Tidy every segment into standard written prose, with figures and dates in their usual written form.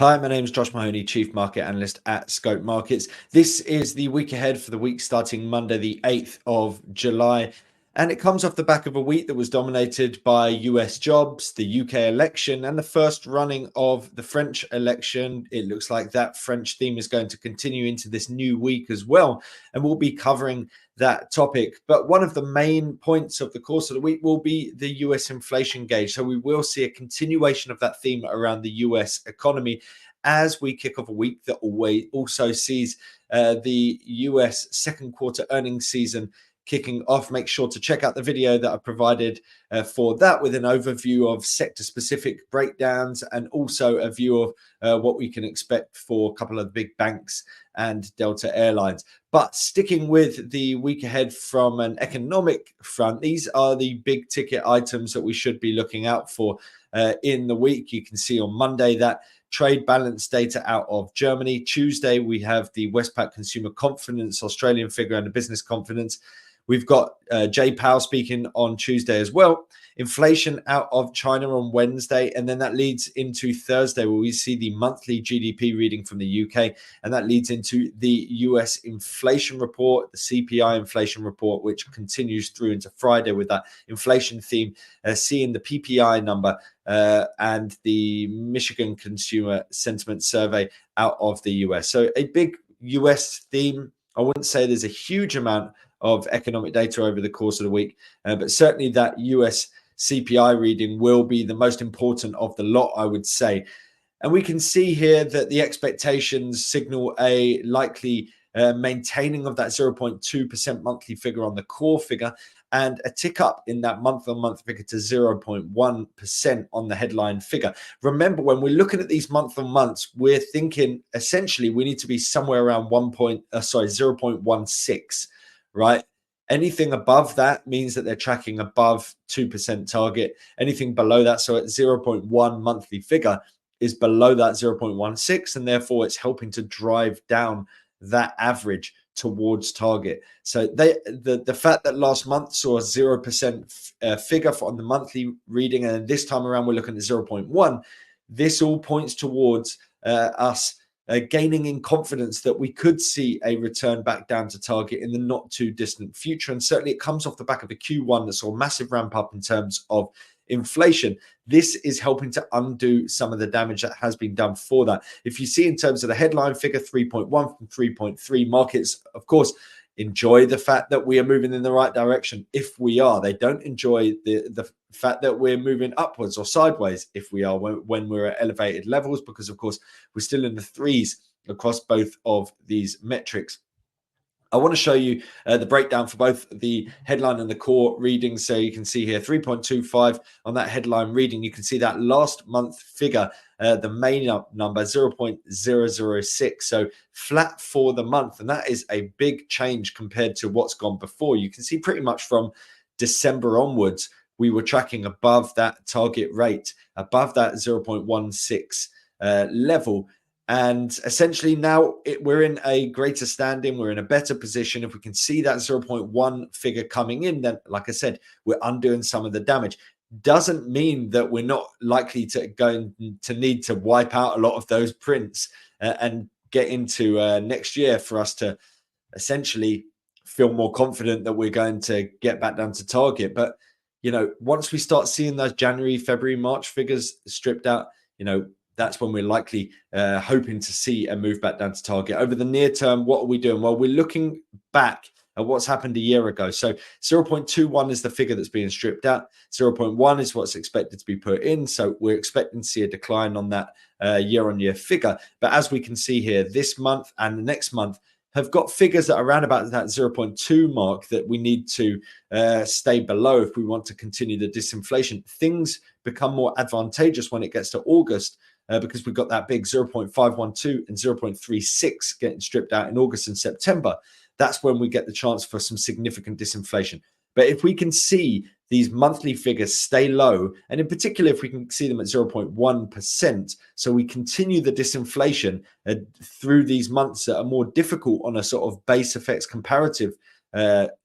Hi, my name is Josh Mahony, Chief Market Analyst at Scope Markets. This is the week ahead for the week starting Monday, the 8th of July. And it comes off the back of a week that was dominated by US jobs, the UK election, and the first running of the French election. It looks like that French theme is going to continue into this new week as well. And we'll be covering that topic. But one of the main points of the course of the week will be the US inflation gauge. So we will see a continuation of that theme around the US economy as we kick off a week that also sees the US second quarter earnings season kicking off. Make sure to check out the video that I provided for that, with an overview of sector specific breakdowns and also a view of what we can expect for a couple of big banks and Delta Airlines. But sticking with the week ahead from an economic front, these are the big ticket items that we should be looking out for in the week. You can see on Monday that trade balance data out of Germany. Tuesday, we have the Westpac Consumer Confidence Australian figure and the business confidence. We've got Jay Powell speaking on Tuesday as well. Inflation out of China on Wednesday. And then that leads into Thursday, where we see the monthly GDP reading from the UK. And that leads into the US inflation report, the CPI inflation report, which continues through into Friday with that inflation theme, seeing the PPI number and the Michigan Consumer Sentiment Survey out of the US. So a big US theme. I wouldn't say there's a huge amount of economic data over the course of the week, but certainly that US CPI reading will be the most important of the lot, I would say. And we can see here that the expectations signal a likely maintaining of that 0.2% monthly figure on the core figure, and a tick up in that month-on-month figure to 0.1% on the headline figure. Remember, when we're looking at these month-on-months, we're thinking essentially we need to be somewhere around 0.16, right? Anything above that means that they're tracking above 2% target. Anything below that, so at 0.1 monthly figure, is below that 0.16, and therefore it's helping to drive down that average towards target. So the fact that last month saw a 0% figure on the monthly reading, and this time around we're looking at 0.1, this all points towards us gaining in confidence that we could see a return back down to target in the not too distant future. And certainly it comes off the back of a Q1 that saw a massive ramp up in terms of inflation. This is helping to undo some of the damage that has been done for that. If you see in terms of the headline figure, 3.1 from 3.3, markets, of course, enjoy the fact that we are moving in the right direction. If we are, they don't enjoy the fact that we're moving upwards or sideways if we are when we're at elevated levels, because of course we're still in the threes across both of these metrics. I want to show you the breakdown for both the headline and the core readings. So you can see here 3.25 on that headline reading. You can see that last month figure, the main number 0.006. So flat for the month. And that is a big change compared to what's gone before. You can see pretty much from December onwards, we were tracking above that target rate, above that 0.16 level. And essentially now we're in a greater standing, we're in a better position. If we can see that 0.1 figure coming in, then like I said, we're undoing some of the damage. Doesn't mean that we're not likely to need to wipe out a lot of those prints and get into next year for us to essentially feel more confident that we're going to get back down to target. But, you know, once we start seeing those January, February, March figures stripped out, you know, that's when we're likely hoping to see a move back down to target. Over the near term, what are we doing? Well, we're looking back at what's happened a year ago. So 0.21 is the figure that's being stripped out. 0.1 is what's expected to be put in. So we're expecting to see a decline on that year-on-year figure. But as we can see here, this month and the next month have got figures that are around about that 0.2 mark that we need to stay below if we want to continue the disinflation. Things become more advantageous when it gets to August, because we've got that big 0.512 and 0.36 getting stripped out in August and September. That's when we get the chance for some significant disinflation. But if we can see these monthly figures stay low, and in particular, if we can see them at 0.1%, so we continue the disinflation through these months that are more difficult on a sort of base effects comparative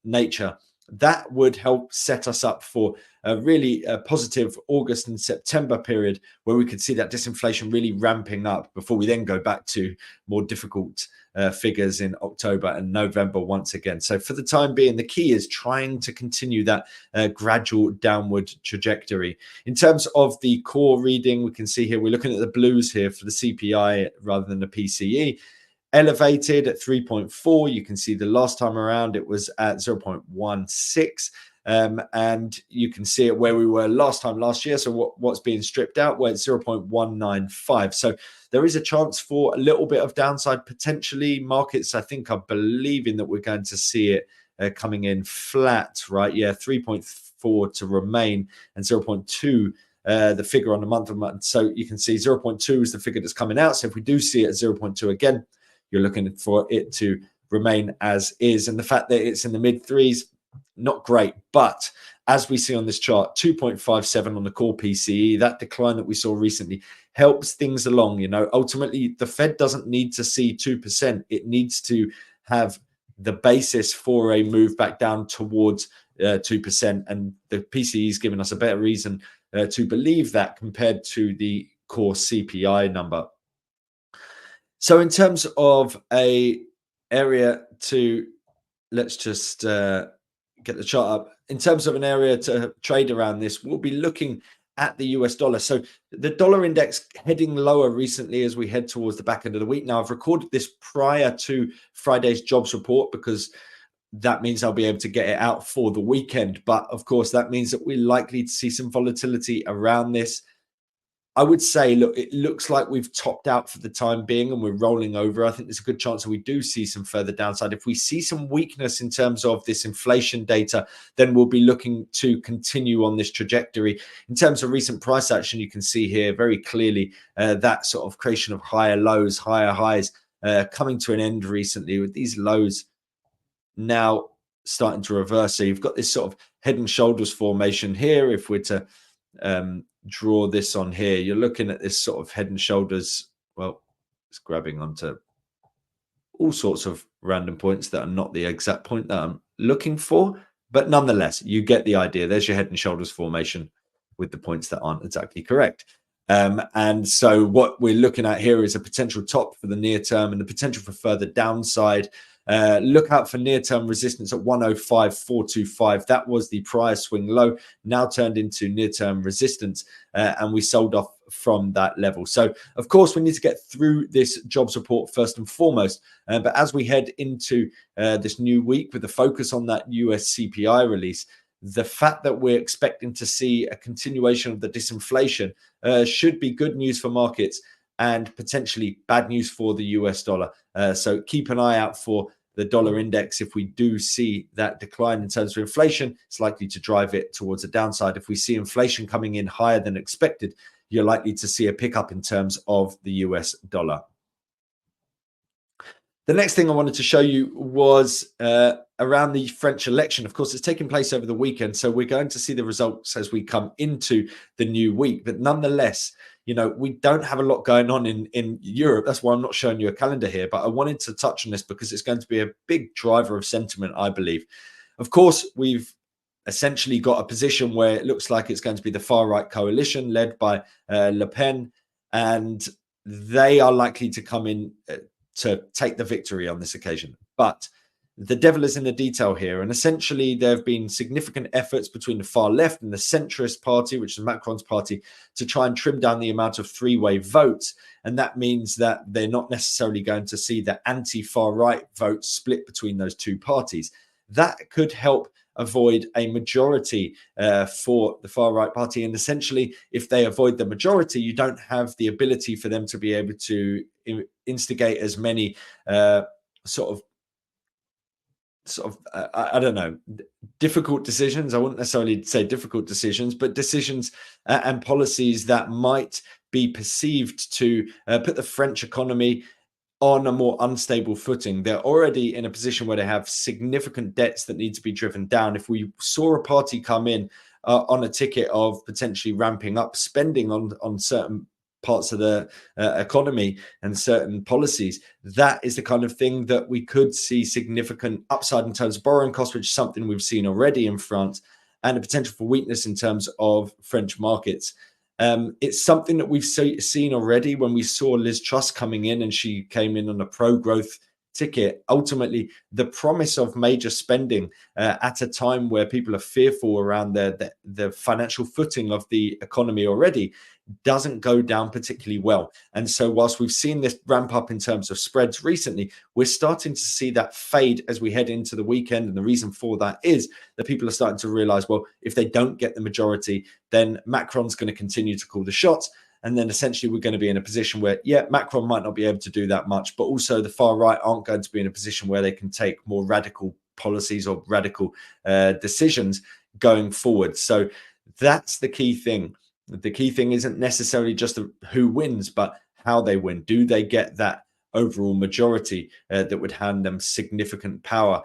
nature, that would help set us up for a really positive August and September period where we could see that disinflation really ramping up before we then go back to more difficult figures in October and November once again. So for the time being, the key is trying to continue that gradual downward trajectory. In terms of the core reading, we can see here, we're looking at the blues here for the CPI rather than the PCE. Elevated at 3.4. You can see the last time around it was at 0.16. And you can see it where we were last year. So what's being stripped out? Well, it's 0.195. So there is a chance for a little bit of downside potentially. Markets, I think, are believing that we're going to see it coming in flat, right? Yeah, 3.4 to remain and 0.2 the figure on the month. So you can see 0.2 is the figure that's coming out. So if we do see it at 0.2 again, you're looking for it to remain as is. And the fact that it's in the mid threes, not great. But as we see on this chart, 2.57 on the core PCE, that decline that we saw recently helps things along. You know, ultimately, the Fed doesn't need to see 2%. It needs to have the basis for a move back down towards 2%. And the PCE is giving us a better reason to believe that compared to the core CPI number. So in terms of a area to, let's just get the chart up. In terms of an area to trade around this, we'll be looking at the US dollar. So the dollar index heading lower recently as we head towards the back end of the week. Now, I've recorded this prior to Friday's jobs report because that means I'll be able to get it out for the weekend. But of course, that means that we're likely to see some volatility around this. I would say, look, it looks like we've topped out for the time being and we're rolling over. I think there's a good chance that we do see some further downside. If we see some weakness in terms of this inflation data, then we'll be looking to continue on this trajectory. In terms of recent price action, you can see here very clearly that sort of creation of higher lows, higher highs coming to an end recently with these lows now starting to reverse. So you've got this sort of head and shoulders formation here. If we're to draw this on here, you're looking at this sort of head and shoulders. Well, it's grabbing onto all sorts of random points that are not the exact point that I'm looking for, but nonetheless, you get the idea. There's your head and shoulders formation with the points that aren't exactly correct. And so what we're looking at here is a potential top for the near term and the potential for further downside. Look out for near-term resistance at 105.425. That was the prior swing low, now turned into near-term resistance, and we sold off from that level. So, of course, we need to get through this jobs report first and foremost. But as we head into this new week with the focus on that US CPI release, the fact that we're expecting to see a continuation of the disinflation should be good news for markets and potentially bad news for the US dollar. So keep an eye out for the dollar index. If we do see that decline in terms of inflation, it's likely to drive it towards a downside. If we see inflation coming in higher than expected, you're likely to see a pickup in terms of the US dollar. The next thing I wanted to show you was around the French election. Of course, it's taking place over the weekend, so we're going to see the results as we come into the new week. But nonetheless, you know, we don't have a lot going on in Europe. That's why I'm not showing you a calendar here. But I wanted to touch on this because it's going to be a big driver of sentiment, I believe. Of course, we've essentially got a position where it looks like it's going to be the far-right coalition led by Le Pen, and they are likely to come in to take the victory on this occasion. But the devil is in the detail here. And essentially, there have been significant efforts between the far left and the centrist party, which is Macron's party, to try and trim down the amount of three-way votes. And that means that they're not necessarily going to see the anti-far right vote split between those two parties. That could help avoid a majority for the far right party. And essentially, if they avoid the majority, you don't have the ability for them to be able to instigate as many I don't know, difficult decisions. I wouldn't necessarily say difficult decisions, but decisions and policies that might be perceived to put the French economy on a more unstable footing. They're already in a position where they have significant debts that need to be driven down. If we saw a party come in on a ticket of potentially ramping up spending on certain parts of the economy and certain policies, that is the kind of thing that we could see significant upside in terms of borrowing costs, which is something we've seen already in France, and a potential for weakness in terms of French markets. It's something that we've seen already when we saw Liz Truss coming in, and she came in on a pro-growth ticket. Ultimately, the promise of major spending at a time where people are fearful around the financial footing of the economy already doesn't go down particularly well. And so whilst we've seen this ramp up in terms of spreads recently, we're starting to see that fade as we head into the weekend. And the reason for that is that people are starting to realize, well, if they don't get the majority, then Macron's going to continue to call the shots. And then essentially we're going to be in a position where, yeah, Macron might not be able to do that much, but also the far right aren't going to be in a position where they can take more radical policies or radical decisions going forward. So that's the key thing. The key thing isn't necessarily just who wins, but how they win. Do they get that overall majority that would hand them significant power?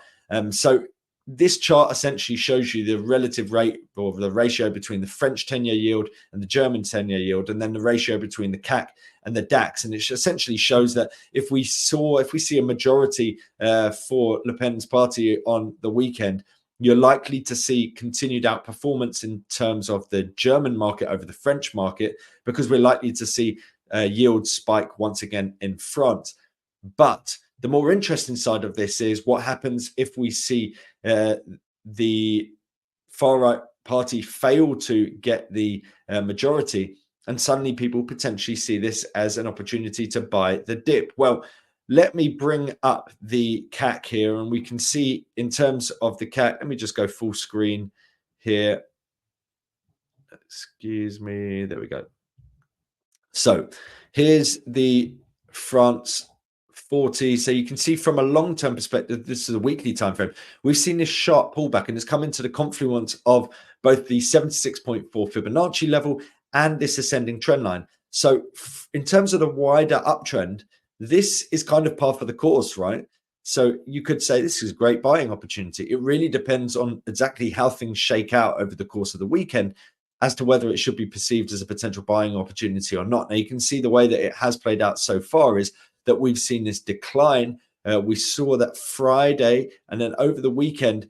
So this chart essentially shows you the relative rate or the ratio between the French 10-year yield and the German 10-year yield, and then the ratio between the CAC and the DAX. And it essentially shows that if we see a majority for Le Pen's party on the weekend, you're likely to see continued outperformance in terms of the German market over the French market, because we're likely to see yields spike once again in France. But the more interesting side of this is what happens if we see the far right party fail to get the majority, and suddenly people potentially see this as an opportunity to buy the dip. Well, let me bring up the CAC here, and we can see in terms of the CAC, let me just go full screen here. Excuse me. There we go. So here's the France 40. So you can see from a long-term perspective, this is a weekly time frame, we've seen this sharp pullback, and it's come into the confluence of both the 76.4 Fibonacci level and this ascending trend line. So in terms of the wider uptrend, this is kind of par for the course, right? So you could say this is a great buying opportunity. It really depends on exactly how things shake out over the course of the weekend as to whether it should be perceived as a potential buying opportunity or not. Now, you can see the way that it has played out so far is that we've seen this decline. We saw that Friday, and then over the weekend,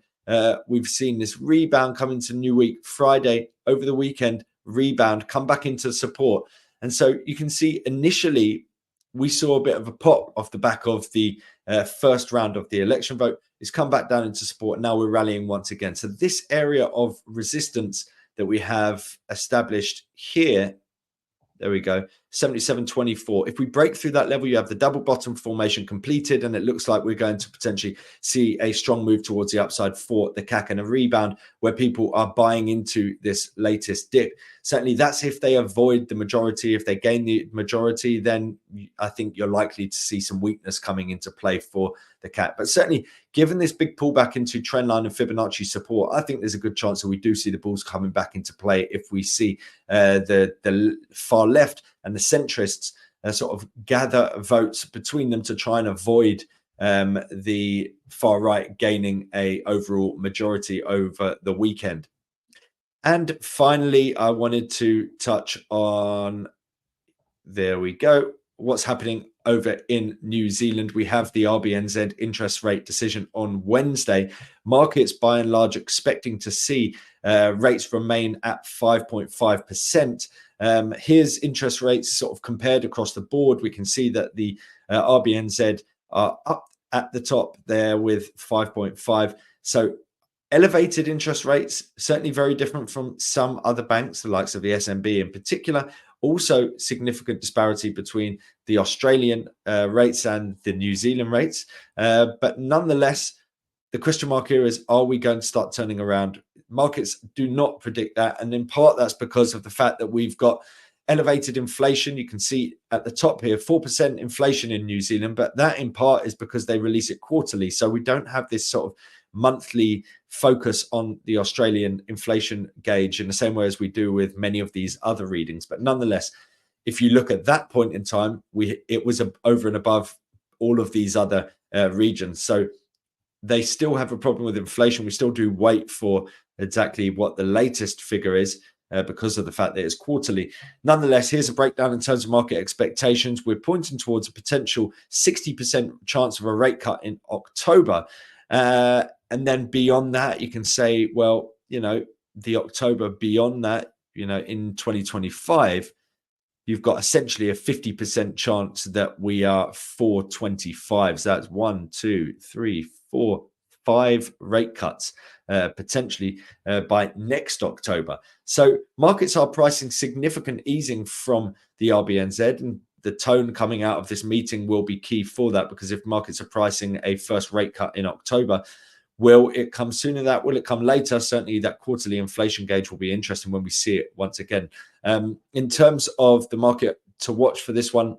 we've seen this rebound come into new week. Friday, over the weekend, rebound, come back into support. And so you can see initially we saw a bit of a pop off the back of the first round of the election vote. It's come back down into support. Now we're rallying once again. So this area of resistance that we have established here, there we go, 77.24. If we break through that level, you have the double bottom formation completed, and it looks like we're going to potentially see a strong move towards the upside for the CAC and a rebound where people are buying into this latest dip. Certainly that's if they avoid the majority. If they gain the majority, then I think you're likely to see some weakness coming into play for the CAC. But certainly, given this big pullback into trendline and Fibonacci support, I think there's a good chance that we do see the bulls coming back into play if we see the far left and the centrists sort of gather votes between them to try and avoid the far right gaining a overall majority over the weekend. And finally, I wanted to touch on, there we go, what's happening over in New Zealand. We have the RBNZ interest rate decision on Wednesday. Markets, by and large, expecting to see rates remain at 5.5%. Here's interest rates sort of compared across the board. We can see that the RBNZ are up at the top there with 5.5. So elevated interest rates, certainly very different from some other banks, the likes of the SMB in particular. Also significant disparity between the Australian rates and the New Zealand rates. But nonetheless, the question mark here is, are we going to start turning around? Markets do not predict that. And in part, that's because of the fact that we've got elevated inflation. You can see at the top here, 4% inflation in New Zealand, but that in part is because they release it quarterly. So we don't have this sort of monthly focus on the Australian inflation gauge in the same way as we do with many of these other readings. But nonetheless, if you look at that point in time, it was over and above all of these other regions. So they still have a problem with inflation. We still do wait for exactly what the latest figure is. because of the fact that it's quarterly. Nonetheless, here's a breakdown in terms of market expectations. We're pointing towards a potential 60% chance of a rate cut in October. And then beyond that, you can say, well, the October beyond that, in 2025, you've got essentially a 50% chance that we are 425. So that's 1, 2, 3, 4, 5 rate cuts potentially by next October. So markets are pricing significant easing from the RBNZ, and the tone coming out of this meeting will be key for that, because if markets are pricing a first rate cut in October, will it come sooner than that? Will it come later? Certainly that quarterly inflation gauge will be interesting when we see it once again. In terms of the market to watch for this one,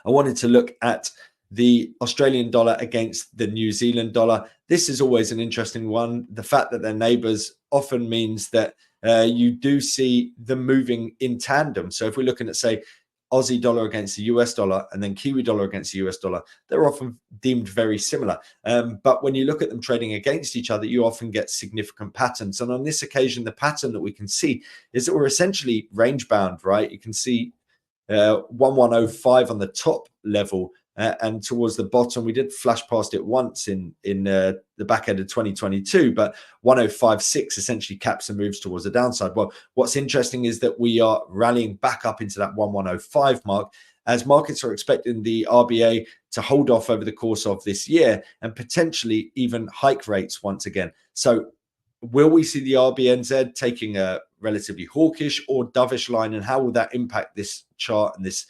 I wanted to look at the Australian dollar against the New Zealand dollar. This is always an interesting one. The fact that they're neighbors often means that you do see them moving in tandem. So if we're looking at, say, Aussie dollar against the US dollar and then Kiwi dollar against the US dollar, they're often deemed very similar. But when you look at them trading against each other, you often get significant patterns. And on this occasion, the pattern that we can see is that we're essentially range bound, right? You can see 1105 on the top level, and towards the bottom, we did flash past it once in the back end of 2022, but 1056 essentially caps and moves towards the downside. Well, what's interesting is that we are rallying back up into that 1105 mark, as markets are expecting the RBA to hold off over the course of this year and potentially even hike rates once again. So will we see the RBNZ taking a relatively hawkish or dovish line, and how will that impact this chart and this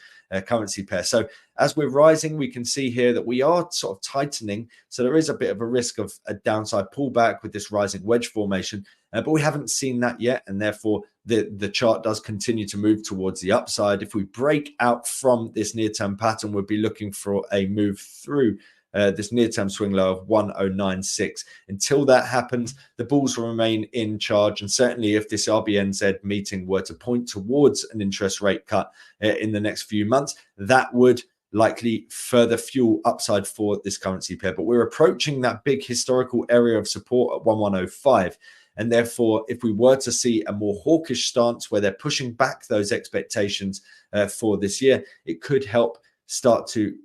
currency pair? So as we're rising, we can see here that we are sort of tightening. So there is a bit of a risk of a downside pullback with this rising wedge formation, but we haven't seen that yet. And therefore, the chart does continue to move towards the upside. If we break out from this near-term pattern, we'll be looking for a move through this near-term swing low of 1096. Until that happens, the bulls will remain in charge. And certainly if this RBNZ meeting were to point towards an interest rate cut in the next few months, that would likely further fuel upside for this currency pair. But we're approaching that big historical area of support at 1105. And therefore, if we were to see a more hawkish stance where they're pushing back those expectations for this year, it could help start to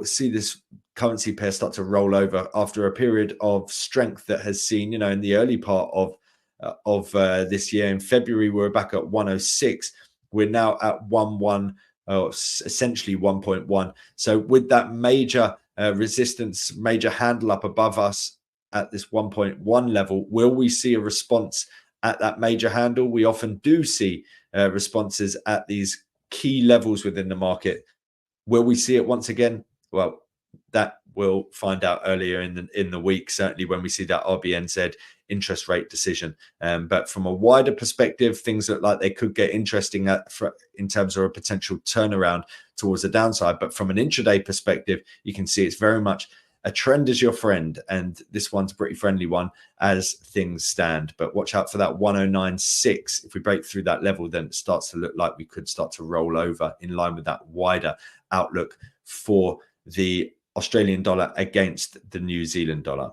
see this currency pair start to roll over after a period of strength that has seen, in the early part of this year. In February, we were back at 106. We're now at 11, essentially 1.1. So with that major resistance, major handle up above us at this 1.1 level, will we see a response at that major handle? We often do see responses at these key levels within the market. Will we see it once again? Well, that we'll find out earlier in the week, certainly when we see that RBNZ interest rate decision. But from a wider perspective, things look like they could get interesting in terms of a potential turnaround towards the downside. But from an intraday perspective, you can see it's very much a trend is your friend, and this one's a pretty friendly one as things stand. But watch out for that 1096. If we break through that level, then it starts to look like we could start to roll over in line with that wider outlook for the Australian dollar against the New Zealand dollar.